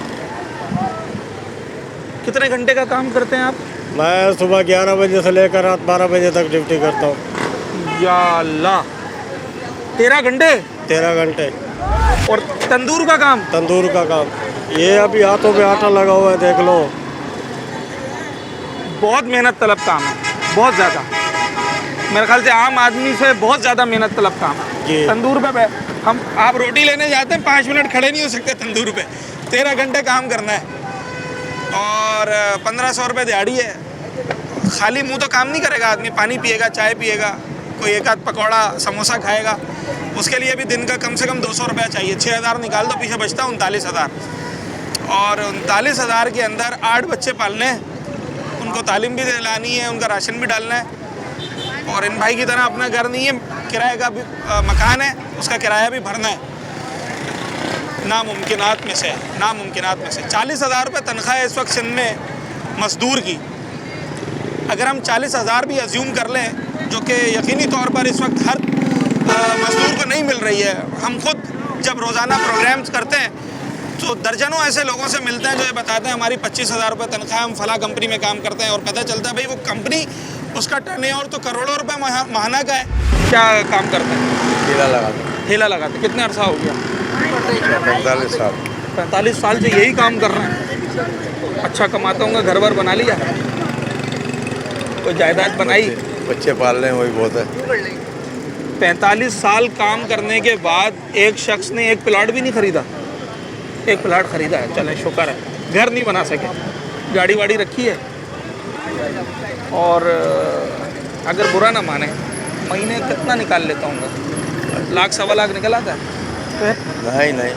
कितने घंटे का काम करते हैं आप? मैं सुबह 11 बजे से लेकर रात 12 बजे तक ड्यूटी करता हूँ। या अल्लाह, 13 घंटे? 13 घंटे। और तंदूर का काम? तंदूर का काम। ये अभी हाथों पे आटा लगा हुआ है, देख लो। बहुत मेहनत तलब काम है, बहुत ज़्यादा। मेरे ख्याल से आम आदमी से बहुत ज़्यादा मेहनत तलब काम है। जी। तंदूर पे आप रोटी लेने जाते हैं, 5 मिनट खड़े नहीं हो सकते तंदूर पे। 13 घंटे काम करना है और 1500 रुपये दिहाड़ी है। खाली मुंह तो काम नहीं करेगा आदमी, पानी पिएगा, चाय पिएगा, कोई एक आध पकौड़ा समोसा खाएगा। उसके लिए भी दिन का कम से कम 200 रुपया चाहिए। 6,000 निकाल दो, पीछे बचता 39,000। और 39,000 के अंदर 8 बच्चे पालने हैं, उनको तालीम भी दिलानी है, उनका राशन भी डालना है। और इन भाई की तरह अपना घर नहीं है, किराए का भी मकान है, उसका किराया भी भरना है। नामुमकिनात में से 40,000 रुपये तनख्वाह है इस वक्त सिंध में मज़दूर की। अगर हम 40,000 भी अज्यूम कर लें, जो कि यकीनी तौर पर इस वक्त हर मज़दूर को नहीं मिल रही है। हम खुद जब रोज़ाना प्रोग्राम्स करते हैं तो दर्जनों ऐसे लोगों से मिलते हैं जो ये बताते हैं हमारी 25,000 रुपये तनख्वाह, हम फला कंपनी में काम करते हैं, और पता चलता है भाई वो कंपनी, उसका टर्नओवर तो करोड़ों रुपए महीना का है। क्या काम करते हैं? ठेला लगाते। कितने अरसा हो गया? 45 साल। 45 साल से यही काम कर रहे हैं। अच्छा कमाता हूँ, घर वर बना लिया, कोई जायदाद बनाई? बच्चे पाल रहे हैं वही बहुत है। 45 साल काम करने के बाद एक शख्स ने एक प्लाट भी नहीं खरीदा। एक प्लाट खरीदा है, चले शुक्र है। घर नहीं बना सके, गाड़ी वाड़ी रखी है। और अगर बुरा ना माने, महीने कितना निकाल लेता हूँ? लाख सवा लाख निकल आता है? नहीं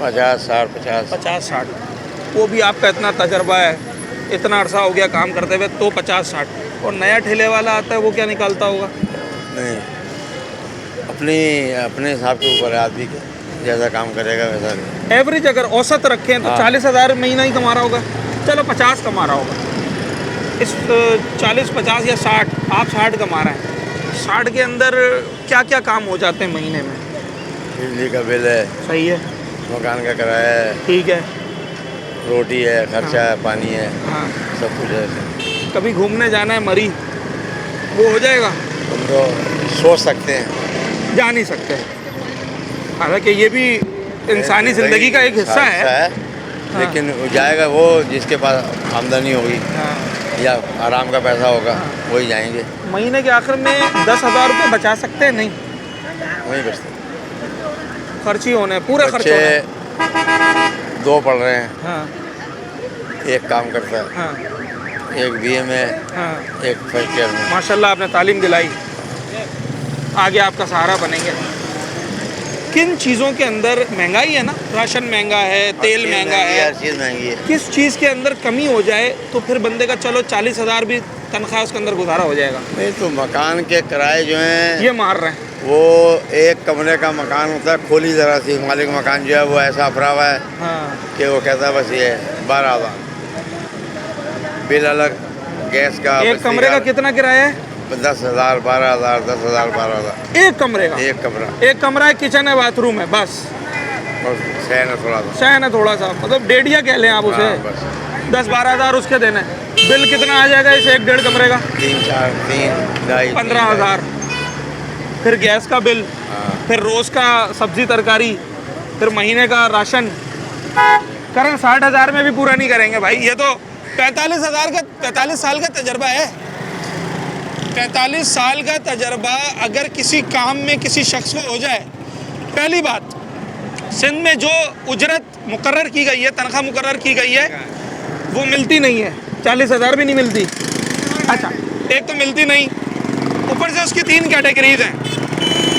50-60 वो भी आपका इतना तजर्बा है, इतना अरसा हो गया काम करते हुए, तो 50-60। और नया ठेले वाला आता है, वो क्या निकालता होगा? नहीं, अपने हिसाब के ऊपर है आदमी के, जैसा काम करेगा वैसा। एवरेज अगर औसत रखें तो 40,000 महीना ही कमा रहा होगा, चलो 50 कमा रहा होगा। इस 40, 50 या 60, आप 60 कमा रहे हैं, 60 के अंदर क्या क्या काम हो जाते हैं महीने में? बिजली का बिल है, सही है, मकान का किराया है, ठीक है, रोटी है, खर्चा है, पानी है, हाँ। सब कुछ है। कभी घूमने जाना है मरी, वो हो जाएगा? हम तो सोच सकते हैं, जा नहीं सकते। हालांकि ये भी इंसानी ज़िंदगी का एक हिस्सा है। लेकिन वो जाएगा वो जिसके पास आमदनी होगी या आराम का पैसा होगा, वही जाएंगे। महीने के आखिर में 10,000 रुपये बचा सकते हैं? नहीं, वही बचते। खर्च ही होने, पूरे खर्च होने। बच्चे 2 पढ़ रहे हैं, हाँ एक काम करता है, हाँ एक BA में, हाँ, एक फर्स्ट ईयर में। माशाल्लाह आपने तालीम दिलाई, आगे आपका सहारा बनेंगे। किन चीज़ों के अंदर महंगाई है ना, राशन महंगा है, तेल महंगा है, हर चीज़ महंगी है। किस चीज़ के अंदर कमी हो जाए तो फिर बंदे का चलो 40,000 भी तनख्वाह उसके अंदर गुजारा हो जाएगा? नहीं तो मकान के किराए जो हैं ये मार रहे हैं। वो एक कमरे का मकान होता है, खोली ज़रा सी, मालिक मकान जो है वो ऐसा अफरा हुआ है हाँ कि वो कहता है बस ये 12,000 बिल अलग, गैस का, एक कमरे का कितना किराया है? 10,000 12,000 10,000 12,000 एक कमरे का? एक कमरा, एक कमरा है, किचन है, बाथरूम है, बस। और सहन है थोड़ा सा। सहन है थोड़ा सा, मतलब डेढ़िया कह लें आप उसे। हाँ, बस 10-12,000 उसके देने। बिल कितना आ जाएगा इस 1-1.5 कमरे का? 3-4 15,000। फिर गैस का बिल, फिर रोज़ का सब्जी तरकारी, फिर महीने का राशन। करें 60,000 में भी पूरा नहीं करेंगे भाई। ये तो 45,000 का 45 साल का तजर्बा है। 45 साल का तजर्बा अगर किसी काम में किसी शख्स को हो जाए, पहली बात सिंध में जो उजरत मुकर्रर की गई है, तनख्वाह मुकर्रर की गई है, वो मिलती नहीं है। 40,000 भी नहीं मिलती। अच्छा, एक तो मिलती नहीं, ऊपर से उसकी 3 कैटेगरीज हैं।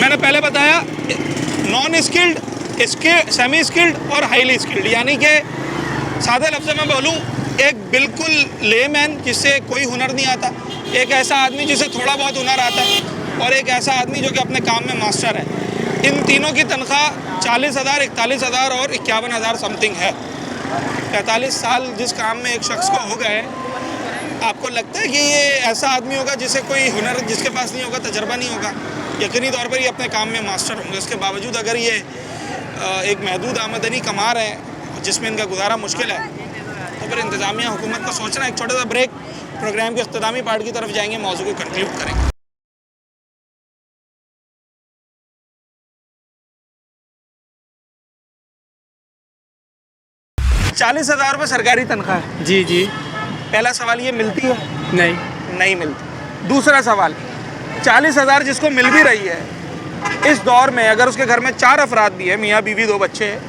मैंने पहले बताया, नॉन स्किल्ड, सेमी स्किल्ड और हाईली स्किल्ड। यानी कि सादे लफ्ज़ में बोलूँ, एक बिल्कुल लेमैन जिससे कोई हुनर नहीं आता, एक ऐसा आदमी जिसे थोड़ा बहुत हुनर आता है, और एक ऐसा आदमी जो कि अपने काम में मास्टर है। इन तीनों की तनख्वाह 40,000, 41,000 और 51,000 समथिंग है। 45 साल जिस काम में एक शख्स को हो गए, आपको लगता है कि ये ऐसा आदमी होगा जिसे कोई हुनर, जिसके पास नहीं होगा, तजर्बा नहीं होगा? यकीनी तौर पर ये अपने काम में मास्टर होंगे। उसके बावजूद अगर ये एक महदूद आमदनी कमा रहे हैं जिसमें इनका गुजारा मुश्किल है, तो फिर इंतज़ामिया हुकूमत को सोचना है। एक छोटा सा ब्रेक, प्रोग्राम के इख्तितामी पार्ट की तरफ जाएंगे, मौजू को कंक्लूड करेंगे। 40,000 रुपये सरकारी तनख्वाह है। जी जी। पहला सवाल, ये मिलती है? नहीं नहीं मिलती। दूसरा सवाल, 40,000 जिसको मिल भी रही है, इस दौर में अगर उसके घर में 4 अफराद भी है, मियाँ बीवी 2 बच्चे हैं,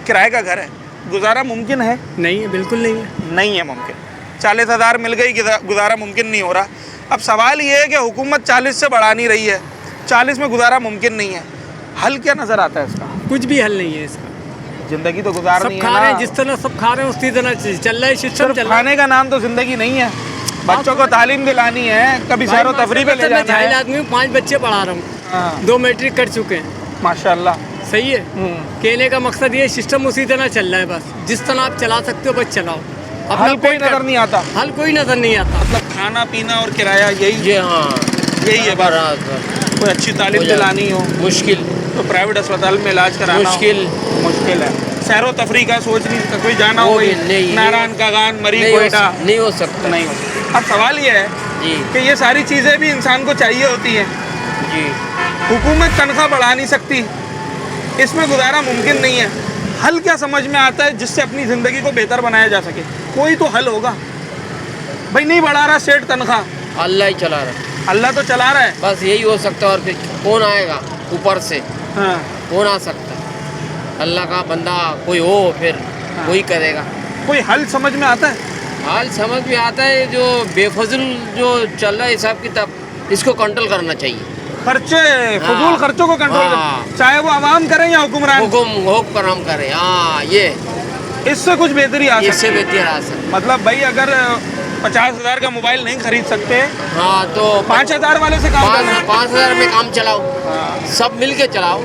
किराए का घर है, गुजारा मुमकिन है? नहीं है, बिल्कुल नहीं है। नहीं है मुमकिन। 40,000 मिल गई, गुजारा मुमकिन नहीं हो रहा। अब सवाल ये है कि हुकूमत 40 से बढ़ा नहीं रही है, 40 में गुजारा मुमकिन नहीं है। हल क्या नज़र आता है इसका? कुछ भी हल नहीं है इसका। ज़िंदगी तो गुजारनी सब है खा रहे हैं, ना। जिस तरह सब खा रहे हैं उसी तरह चल रहा है सिस्टम, सिर्फ चल रहा है। खाने का नाम तो ज़िंदगी नहीं है। बच्चों को तालीम दिलानी है, कभी सैरो तफरी पे ले मैं जाना जाहिल है। आदमी हूँ, 5 बच्चे पढ़ा रहा हूँ, हाँ। 2 मैट्रिक कर चुके हैं। माशाल्लाह। सही है। कहने का मकसद ये, सिस्टम उसी तरह चल रहा है, बस जिस तरह आप चला सकते हो बस चलाओ। अपना हल कोई पेट नज़र नहीं आता। हल कोई नज़र नहीं आता। मतलब खाना पीना और किराया, यही यही है बात। कोई अच्छी तालीम दिलानी हो मुश्किल, तो प्राइवेट अस्पताल में इलाज कराना मुश्किल है। सैरो तफरी का सोच नहीं, कोई जाना हो, नारायण का गान, मरी कोयटा, नहीं हो सकता। नहीं हो सकता। अब सवाल ये है जी कि ये सारी चीज़ें भी इंसान को चाहिए होती हैं। जी। हुकूमत तनख्वाह बढ़ा नहीं सकती, इसमें गुजारा मुमकिन नहीं है। हल क्या समझ में आता है जिससे अपनी ज़िंदगी को बेहतर बनाया जा सके? कोई तो हल होगा भाई। नहीं बढ़ा रहा सेठ तनख्वाह, अल्लाह ही चला रहा है, अल्लाह तो चला रहा है। बस यही हो सकता है। और फिर कौन आएगा ऊपर से? हाँ कौन आ सकता है? अल्लाह का बंदा कोई हो फिर वही करेगा। कोई हल समझ में आता है? हाल समझ में आता है, जो बेफजुल जो चल रहा है हिसाब किताब, इसको कंट्रोल करना चाहिए। खर्चे, फजूल खर्चों को कंट्रोल हाँ। चाहे वो आवाम करें या हुक्मरान, हुक्म हम करें। हाँ, ये इससे कुछ बेहतरी आ सकती इससे है। बेहतर आ सकता। मतलब भाई अगर 50,000 का मोबाइल नहीं खरीद सकते, हाँ तो 5,000 वाले से काम करना है। 5,000 में काम चलाओ, सब मिल के चलाओ।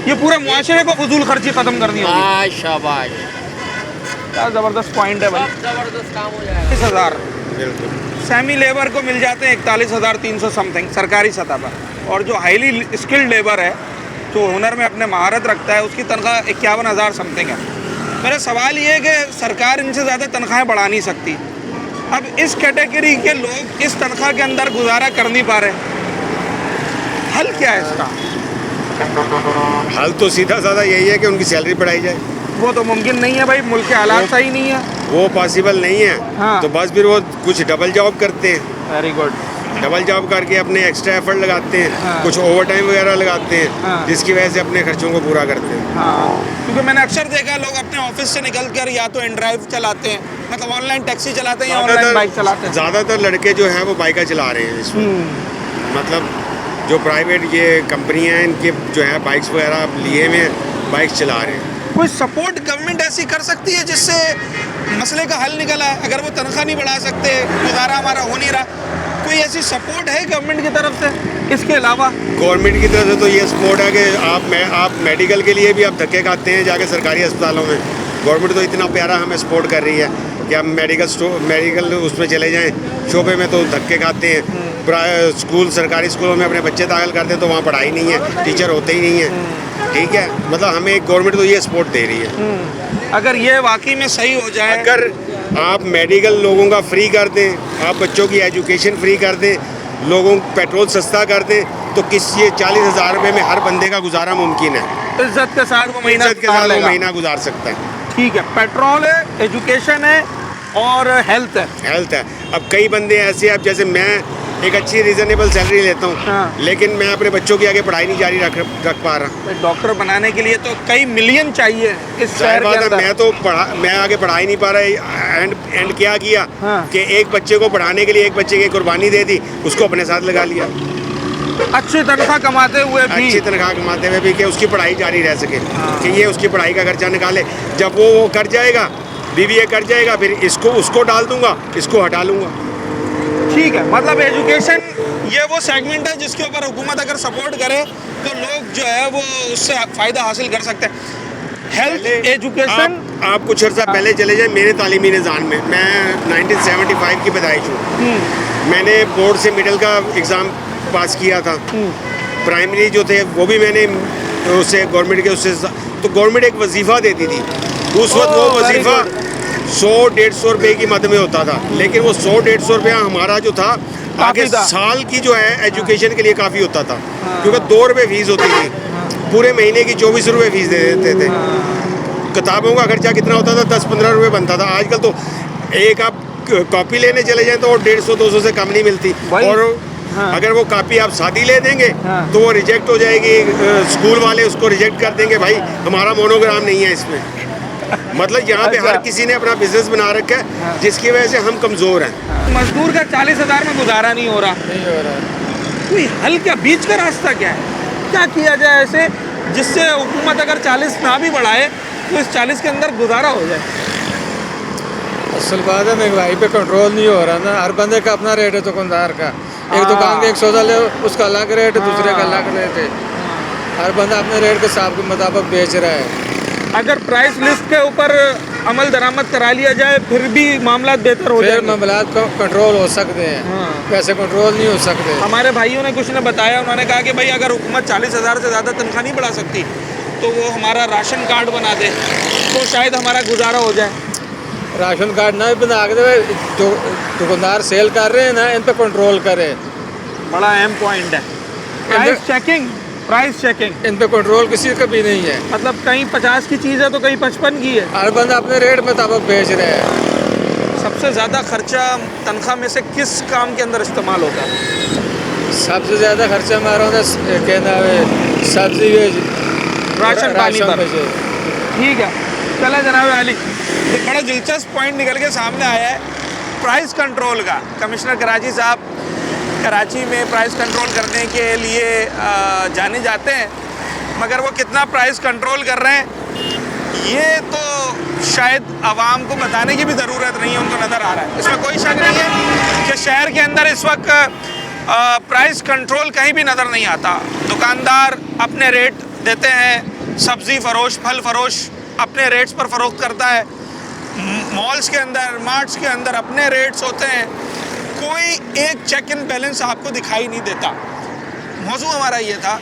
ये पूरे मुआशरे को फजूल खर्ची खत्म करनी होगी। हाँ, शाबाश, क्या जबरदस्त पॉइंट है भाई। जबरदस्त काम हो जाएगा। 30,000 सेमी लेबर को मिल जाते हैं 41,300 समथिंग सरकारी सतह पर, और जो हाईली स्किल्ड लेबर है, जो हुनर में अपने महारत रखता है, उसकी तनख्वाह 51,000 समथिंग है। मेरा सवाल ये है कि सरकार इनसे ज़्यादा तनख्वाहें बढ़ा नहीं सकती। अब इस कैटेगरी के लोग इस तनख्वाह के अंदर गुजारा कर नहीं पा रहे, हल क्या है इसका? हाल तो सीधा साधा यही है कि उनकी सैलरी बढ़ाई जाए। वो तो मुमकिन नहीं है भाई, मुल्क के हालात सही नहीं है। वो पॉसिबल नहीं है। हाँ। तो बस फिर वो कुछ डबल जॉब करते हैं, वेरी गुड। डबल जॉब करके अपने एक्स्ट्रा एफर्ट लगाते हैं। हाँ। कुछ ओवर टाइम वगैरह लगाते हैं। हाँ। जिसकी वजह से अपने खर्चों को पूरा करते हैं। हाँ, क्योंकि मैंने अक्सर देखा लोग अपने ऑफिस से निकल कर या तो इनड्राइव चलाते हैं, मतलब ऑनलाइन टैक्सी चलाते हैं या ऑनलाइन बाइक चलाते हैं। ज़्यादातर लड़के जो हैं वो बाइका चला रहे हैं इसमें। मतलब जो प्राइवेट ये कंपनियां हैं, इनके जो है बाइक्स वगैरह लिए हुए हैं, बाइक चला रहे हैं। कोई सपोर्ट गवर्नमेंट ऐसी कर सकती है जिससे मसले का हल निकल आए? अगर वो तनख्वाह नहीं बढ़ा सकते, गुजारा हमारा हो नहीं रहा, कोई ऐसी सपोर्ट है गवर्नमेंट की तरफ से? इसके अलावा गवर्नमेंट की तरफ से तो ये सपोर्ट है कि आप मेडिकल के लिए भी आप धक्के खाते हैं जाके सरकारी अस्पतालों में। गवर्नमेंट तो इतना प्यारा हमें सपोर्ट कर रही है कि हम मेडिकल उसमें चले जाएं, शोबे में तो धक्के खाते हैं। स्कूल, सरकारी स्कूलों में अपने बच्चे दाखिल करते हैं तो वहाँ पढ़ाई नहीं है, टीचर होते ही नहीं है। ठीक है, मतलब हमें गवर्नमेंट तो ये सपोर्ट दे रही है। अगर ये वाकई में सही हो जाए, अगर आप मेडिकल लोगों का फ्री कर दें, आप बच्चों की एजुकेशन फ्री कर दें, लोगों को पेट्रोल सस्ता कर दें, तो ये 40,000 रुपये में हर बंदे का गुजारा मुमकिन है। इज्जत के साथ वो महीना गुजार सकता है। ठीक है, पेट्रोल है, एजुकेशन है और हेल्थ है। अब कई बंदे ऐसे, अब जैसे मैं एक अच्छी रीजनेबल सैलरी लेता हूँ। हाँ। लेकिन मैं अपने बच्चों की आगे पढ़ाई नहीं जारी रख पा रहा। डॉक्टर बनाने के लिए तो कई मिलियन चाहिए इस शहर के अंदर। मैं आगे पढ़ा ही नहीं पा रहा। एंड क्या किया? हाँ। कि एक बच्चे को पढ़ाने के लिए एक बच्चे की कुर्बानी दे दी, उसको अपने साथ लगा लिया। अच्छी तनख्वाह कमाते हुए भी कि उसकी पढ़ाई जारी रह सके। कि ये उसकी पढ़ाई का खर्चा निकाले। जब वो कर जाएगा, BBA कर जाएगा, फिर उसको डाल दूंगा, इसको हटा लूँगा। ठीक है, मतलब एजुकेशन ये वो सेगमेंट है जिसके ऊपर हुकूमत अगर सपोर्ट करे तो लोग जो है वो उससे फ़ायदा हासिल कर सकते हैं। Health, education. आप कुछ अर्सा पहले चले जाए मेरे तालीमी निज़ाम में। मैं 1975 की पैदाइश हूँ। मैंने बोर्ड से मिडिल का एग्ज़ाम पास किया था। प्राइमरी जो थे वो भी मैंने उससे गवर्नमेंट के उससे, तो गवर्नमेंट एक वजीफ़ा देती थी। उस वक्त वो वजीफ़ा 100-150 रुपये की मद में होता था। लेकिन वो 100-150 रुपया हमारा जो था आगे साल की जो है एजुकेशन के लिए काफ़ी होता था। क्योंकि 2 रुपये फीस होती थी, पूरे महीने की 24 रुपये फीस दे देते थे। किताबों का खर्चा कितना होता था? 10-15 रुपये बनता था। आजकल तो एक आप कॉपी लेने चले जाएं तो 150-200 से कम नहीं मिलती। और अगर वो कॉपी आप सादी ले देंगे तो वो रिजेक्ट हो जाएगी। स्कूल वाले उसको रिजेक्ट कर देंगे, भाई हमारा मोनोग्राम नहीं है इसमें। मतलब यहाँ पे हर किसी ने अपना बिजनेस बना रखा है, जिसकी वजह से हम कमज़ोर हैं। मजदूर का 40,000 में गुजारा नहीं हो रहा। कोई हल क्या? बीच का रास्ता क्या है? क्या किया जाए ऐसे जिससे हुकूमत अगर 40 ना भी बढ़ाए तो इस 40 के अंदर गुजारा हो जाए? असल बात है, महंगाई पे कंट्रोल नहीं हो रहा ना। हर बंदे का अपना रेट है दुकानदार का। एक दुकान के एक सौदा ले, उसका अलग रेट है, दूसरे का अलग रेट है। हर बंदा अपने रेट के हिसाब के मुताबिक बेच रहा है। अगर प्राइस लिस्ट के ऊपर अमल दरामद करा लिया जाए फिर भी मामला बेहतर हो जाए। मामला कंट्रोल हो सकते हैं। वैसे कंट्रोल नहीं हो सकते। हमारे भाइयों ने कुछ ने बताया, उन्होंने कहा कि भाई अगर हुकूमत 40,000 से ज़्यादा तनख्वाह नहीं बढ़ा सकती तो वो हमारा राशन कार्ड बना दे तो शायद हमारा गुजारा हो जाए। राशन कार्ड ना बना के दे, जो दुकानदार सेल कर रहे हैं ना, इन पे कंट्रोल करे। बड़ा अहम पॉइंट है। प्राइस चेकिंग प्राइस चेकिंग, इन पे कंट्रोल किसी का भी नहीं है। मतलब कहीं 50 की चीज़ है तो कहीं 55 की है। हर बंदा अपने रेट मुताबिक बेच रहे हैं। सबसे ज़्यादा खर्चा तनख्वाह में से किस काम के अंदर इस्तेमाल होता है? सबसे ज़्यादा खर्चा हमारा होता है क्या नाम है, सब्जी राशन पानी पर। पे से। ठीक है, चला जनाब अली, एक बड़ा दिलचस्प पॉइंट निकल के सामने आया है प्राइस कंट्रोल का। कमिश्नर कराची साहब कराची में प्राइस कंट्रोल करने के लिए जाने जाते हैं, मगर वो कितना प्राइस कंट्रोल कर रहे हैं ये तो शायद आवाम को बताने की भी ज़रूरत नहीं है, उनको नज़र आ रहा है। इसमें कोई शक नहीं है कि शहर के अंदर इस वक्त प्राइस कंट्रोल कहीं भी नज़र नहीं आता। दुकानदार अपने रेट देते हैं, सब्ज़ी फरोश, फल फरोश अपने रेट्स पर फ़रोख्त करता है, मॉल्स के अंदर, मार्ट्स के अंदर अपने रेट्स होते हैं, कोई एक चेक इन बैलेंस आपको दिखाई नहीं देता। मौजू हमारा ये था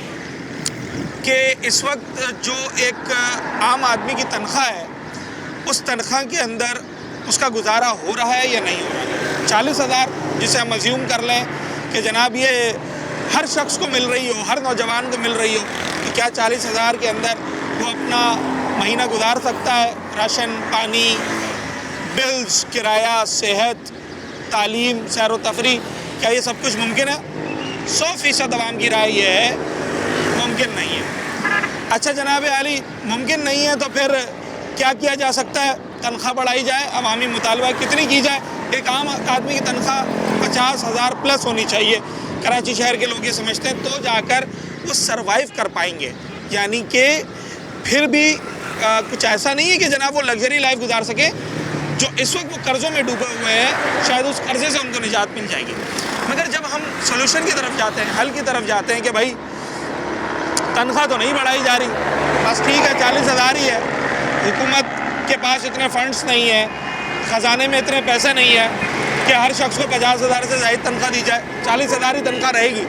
कि इस वक्त जो एक आम आदमी की तनख्वाह है, उस तनख्वाह के अंदर उसका गुजारा हो रहा है या नहीं हो रहा है। 40,000 जिसे हम अज्यूम कर लें कि जनाब ये हर शख्स को मिल रही हो, हर नौजवान को मिल रही हो, तो क्या 40,000 के अंदर वो अपना महीना गुजार सकता है? राशन पानी, बिल्स, किराया, सेहत, तालीम, सैर व तफरी, क्या ये सब कुछ मुमकिन है? 100% अवाम की राय ये है मुमकिन नहीं है। अच्छा जनाब आली, मुमकिन नहीं है तो फिर क्या किया जा सकता है? तनख्वाह बढ़ाई जाए, अवामी मुतालबा कितनी की जाए? एक आम आदमी की तनख्वाह 50,000 प्लस होनी चाहिए। कराची शहर के लोग ये समझते हैं, तो जाकर वो सरवाइव कर पाएंगे। यानी कि फिर भी कुछ ऐसा नहीं है कि जनाब वो लग्जरी लाइफ गुजार सके। जो इस वक्त वो कर्ज़ों में डूबे हुए हैं, शायद उस कर्ज़े से उनको निजात मिल जाएगी। मगर जब हम सॉल्यूशन की तरफ जाते हैं, हल की तरफ जाते हैं कि भाई तनख्वाह तो नहीं बढ़ाई जा रही, बस ठीक है 40,000 ही है, हुकूमत के पास इतने फंड्स नहीं है, ख़जाने में इतने पैसे नहीं है कि हर शख्स को 50,000 से ज़ायद तनख्वाह दी जाए, 40,000 ही तनख्वाह रहेगी।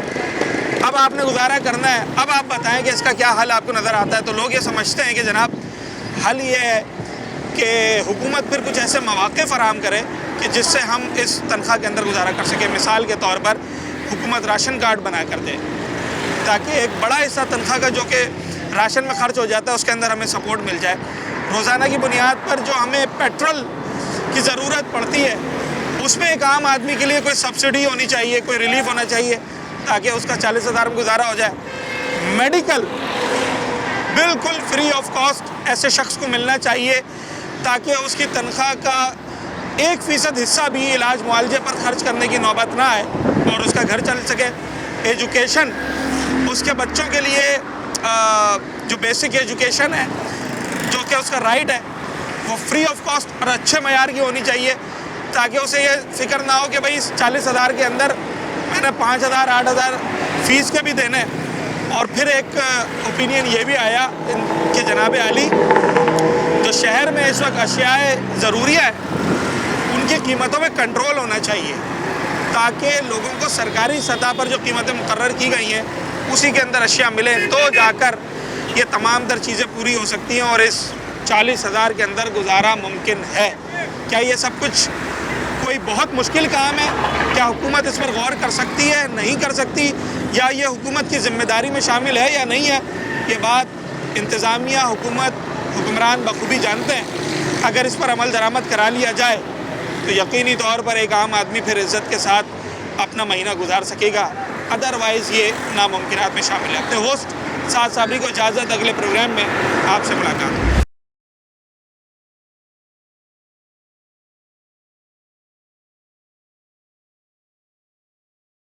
अब आपने गुजारा करना है, अब आप बताएं कि इसका क्या हल आपको नज़र आता है। तो लोग ये समझते हैं कि जनाब हल ये है कि हुकूमत फिर कुछ ऐसे मौक़े फ़राहम करे कि जिससे हम इस तनख्वाह के अंदर गुजारा कर सकें। मिसाल के तौर पर हुकूमत राशन कार्ड बना कर दे, ताकि एक बड़ा हिस्सा तनख्वाह का जो कि राशन में ख़र्च हो जाता है उसके अंदर हमें सपोर्ट मिल जाए। रोज़ाना की बुनियाद पर जो हमें पेट्रोल की ज़रूरत पड़ती है, उसमें एक आम आदमी के लिए कोई सब्सिडी होनी चाहिए, कोई रिलीफ होना चाहिए, ताकि उसका 40,000 में गुजारा हो जाए। मेडिकल बिल्कुल फ्री ऑफ कॉस्ट ऐसे शख्स को मिलना चाहिए ताकि उसकी तनख्वाह का 1% हिस्सा भी इलाज मुआलजे पर खर्च करने की नौबत ना आए और उसका घर चल सके। एजुकेशन, उसके बच्चों के लिए जो बेसिक एजुकेशन है, जो कि उसका राइट है, वो फ्री ऑफ कॉस्ट और अच्छे मयार की होनी चाहिए, ताकि उसे ये फ़िक्र ना हो कि भाई 40,000 के अंदर मैंने 5,000 8,000 फ़ीस के भी देने। और फिर एक ओपिनियन ये भी आया कि जनाब आली, जो शहर में इस वक्त अशियाए ज़रूरिया है उनकी कीमतों में कंट्रोल होना चाहिए, ताकि लोगों को सरकारी सतह पर जो कीमतें मुकर्रर की गई हैं उसी के अंदर अशिया मिलें, तो जाकर ये तमाम तर चीज़ें पूरी हो सकती हैं और इस 40,000 के अंदर गुजारा मुमकिन है। क्या ये सब कुछ कोई बहुत मुश्किल काम है? क्या हुकूमत इस पर गौर कर सकती है, नहीं कर सकती, या ये हुकूमत की ज़िम्मेदारी में शामिल है या नहीं है? ये बात इंतज़ामिया, हुकूमत, हुक्मरान बखूबी जानते हैं। अगर इस पर अमल दरामद करा लिया जाए तो यकीनी तौर पर एक आम आदमी फिर इज़्ज़त के साथ अपना महीना गुजार सकेगा, अदरवाइज़ ये नामुमकिनात में शामिल है। अपने होस्ट साद साबरी को इजाज़त, अगले प्रोग्राम में आपसे मुलाकात।